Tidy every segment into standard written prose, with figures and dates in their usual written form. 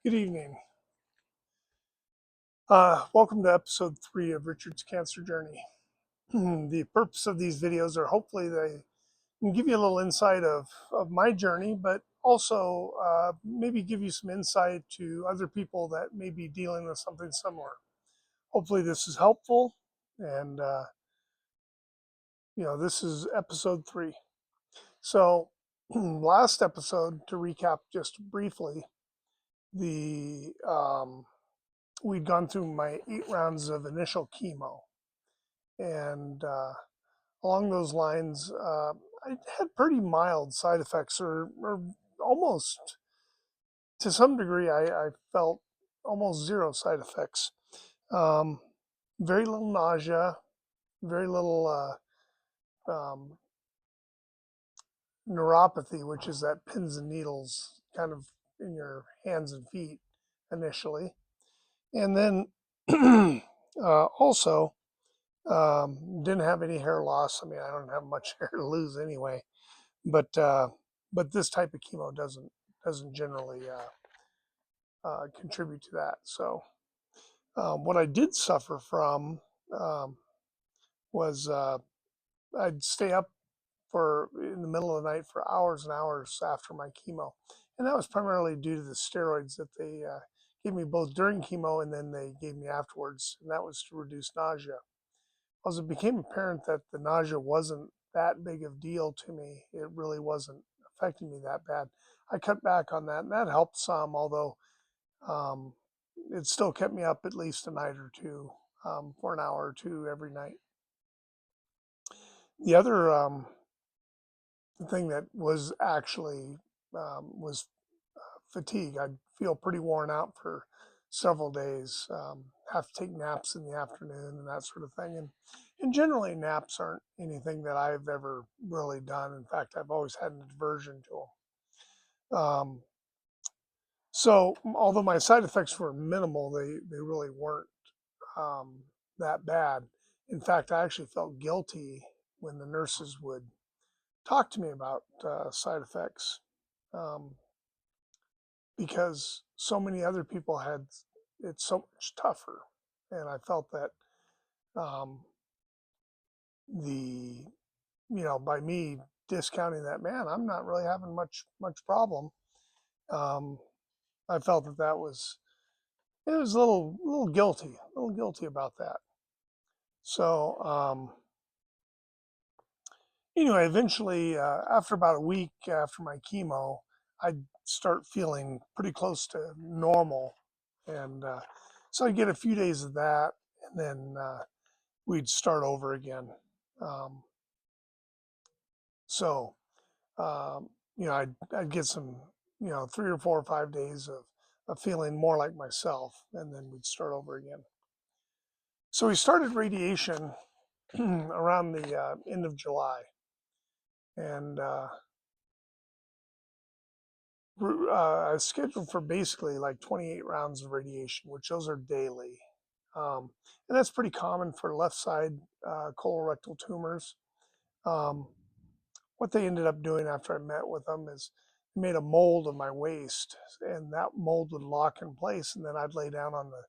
Good evening. Welcome to episode 3 of Richard's Cancer Journey. The purpose of these videos are hopefully they can give you a little insight of my journey, but also maybe give you some insight to other people that may be dealing with something similar. Hopefully this is helpful, and this is episode 3. So last episode, to recap just briefly, the we'd gone through my 8 rounds of initial chemo, and along those lines, I had pretty mild side effects, or almost to some degree, I felt almost zero side effects. Um, very little nausea, very little neuropathy, which is that pins and needles kind of in your hands and feet initially. And then also, didn't have any hair loss. I mean, I don't have much hair to lose anyway, but uh, but this type of chemo doesn't generally contribute to that. So what I did suffer from um, was I'd stay up for in the middle of the night for hours and hours after my chemo, and that was primarily due to the steroids that they gave me both during chemo and then they gave me afterwards, and that was to reduce nausea. As it became apparent that the nausea wasn't that big of a deal to me, it really wasn't affecting me that bad. I cut back on that, and that helped some, although um, it still kept me up at least a night or two, for an hour or two every night. The other thing that was actually was fatigue. I'd feel pretty worn out for several days. Have to take naps in the afternoon and that sort of thing. And generally, naps aren't anything that I've ever really done. In fact, I've always had an aversion to them. So, although my side effects were minimal, they really weren't um, that bad. In fact, I actually felt guilty when the nurses would talk to me about side effects. Um, because so many other people had it so much tougher, and I felt that um, the by me discounting that, man, I'm not really having much problem. Um, I felt that was it was a little guilty about that. So anyway, eventually, after about a week after my chemo, I'd start feeling pretty close to normal, and so I'd get a few days of that, and then we'd start over again. Um, so, um, I'd get some, 3 or 4 or 5 days of feeling more like myself, and then we'd start over again. So we started radiation around the end of July, and I was scheduled for basically like 28 rounds of radiation, which those are daily. And that's pretty common for left side colorectal tumors. Um, what they ended up doing after I met with them is they made a mold of my waist, and that mold would lock in place, and then I'd lay down on the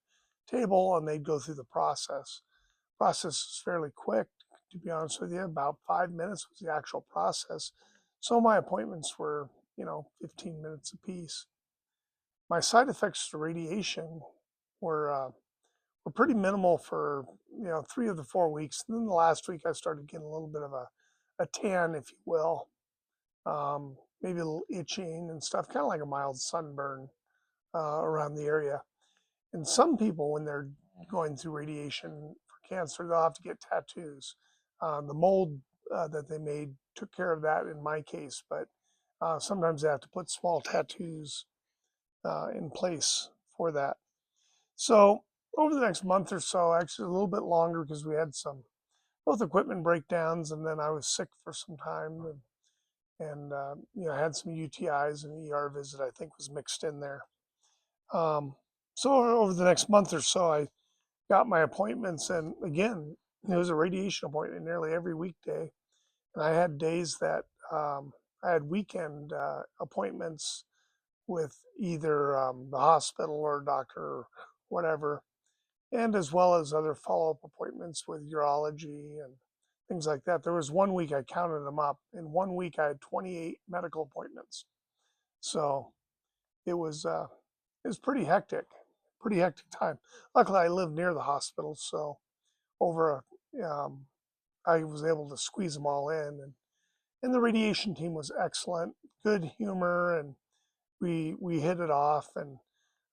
table and they'd go through the process. Process is fairly quick, to be honest with you. About 5 minutes was the actual process. So my appointments were, 15 minutes apiece. My side effects to radiation were uh, were pretty minimal for 3 of the 4 weeks. And then the last week I started getting a little bit of a tan, if you will, maybe a little itching and stuff, kind of like a mild sunburn around the area. And some people, when they're going through radiation for cancer, they'll have to get tattoos. The mold that they made took care of that in my case, but sometimes they have to put small tattoos in place for that. So over the next month or so, actually a little bit longer because we had some both equipment breakdowns, and then I was sick for some time, and I had some UTIs and ER visit I think was mixed in there. Um, so over the next month or so, I got my appointments, and again, it was a radiation appointment nearly every weekday, and I had days that I had weekend appointments with either the hospital or doctor or whatever, and as well as other follow-up appointments with urology and things like that. There was 1 week, I counted them up. In 1 week, I had 28 medical appointments. So it was pretty hectic time. Luckily, I lived near the hospital, so over I was able to squeeze them all in, and the radiation team was excellent, good humor, and we hit it off. And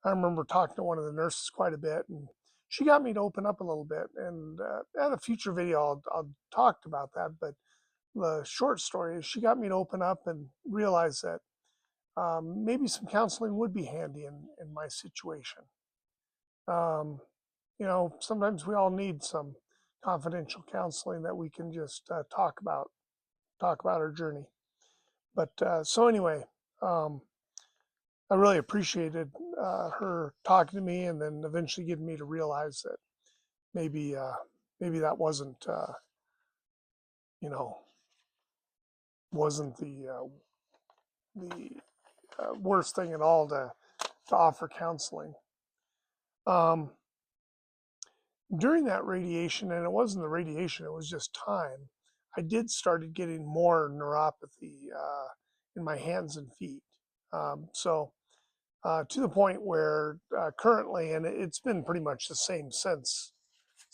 I remember talking to one of the nurses quite a bit, and she got me to open up a little bit. And at a future video, I'll talk about that. But the short story is she got me to open up and realize that maybe some counseling would be handy in my situation. Um, sometimes we all need some confidential counseling that we can just talk about our journey. But so anyway, um, I really appreciated her talking to me, and then eventually getting me to realize that maybe maybe that you know wasn't the worst thing at all to offer counseling. Um, During that radiation, and it wasn't the radiation, it was just time, I did started getting more neuropathy in my hands and feet. So to the point where currently, and it's been pretty much the same since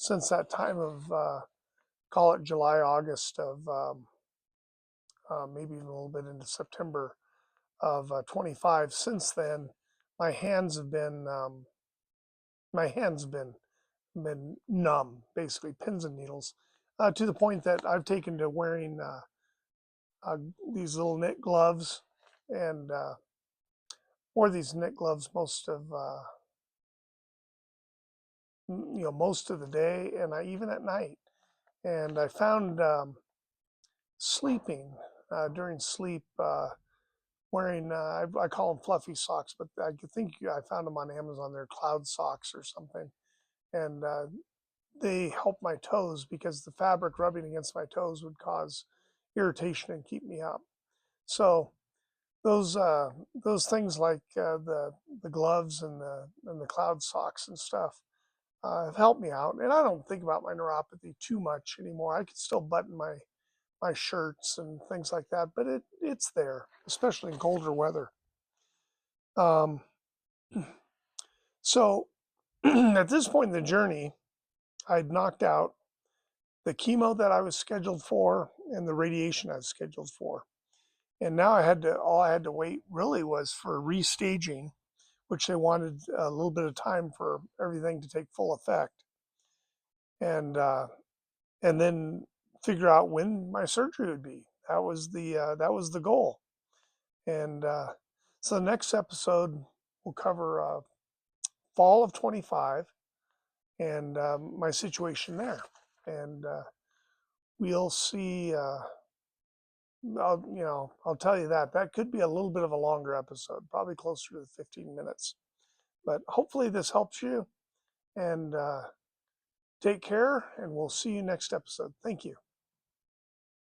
that time of call it July, August of maybe even a little bit into September of 25. Since then, my hands have been my hands have been numb, basically pins and needles, to the point that I've taken to wearing uh, these little knit gloves, and wore these knit gloves most of the day, and even at night. And I found sleeping during sleep, wearing I call them fluffy socks, but I think I found them on Amazon. They're cloud socks or something, and they help my toes because the fabric rubbing against my toes would cause irritation and keep me up. So those things like the gloves and the cloud socks and stuff have helped me out, and I don't think about my neuropathy too much anymore. I can still button my shirts and things like that, but it's there, especially in colder weather. Um, so at this point in the journey, I'd knocked out the chemo that I was scheduled for and the radiation I was scheduled for. And now all I had to wait really was for restaging, which they wanted a little bit of time for everything to take full effect. And then figure out when my surgery would be. That was the goal. And so the next episode will cover fall of 25 and my situation there. And we'll see. I'll tell you that could be a little bit of a longer episode, probably closer to the 15 minutes. But hopefully this helps you. And take care, and we'll see you next episode. Thank you.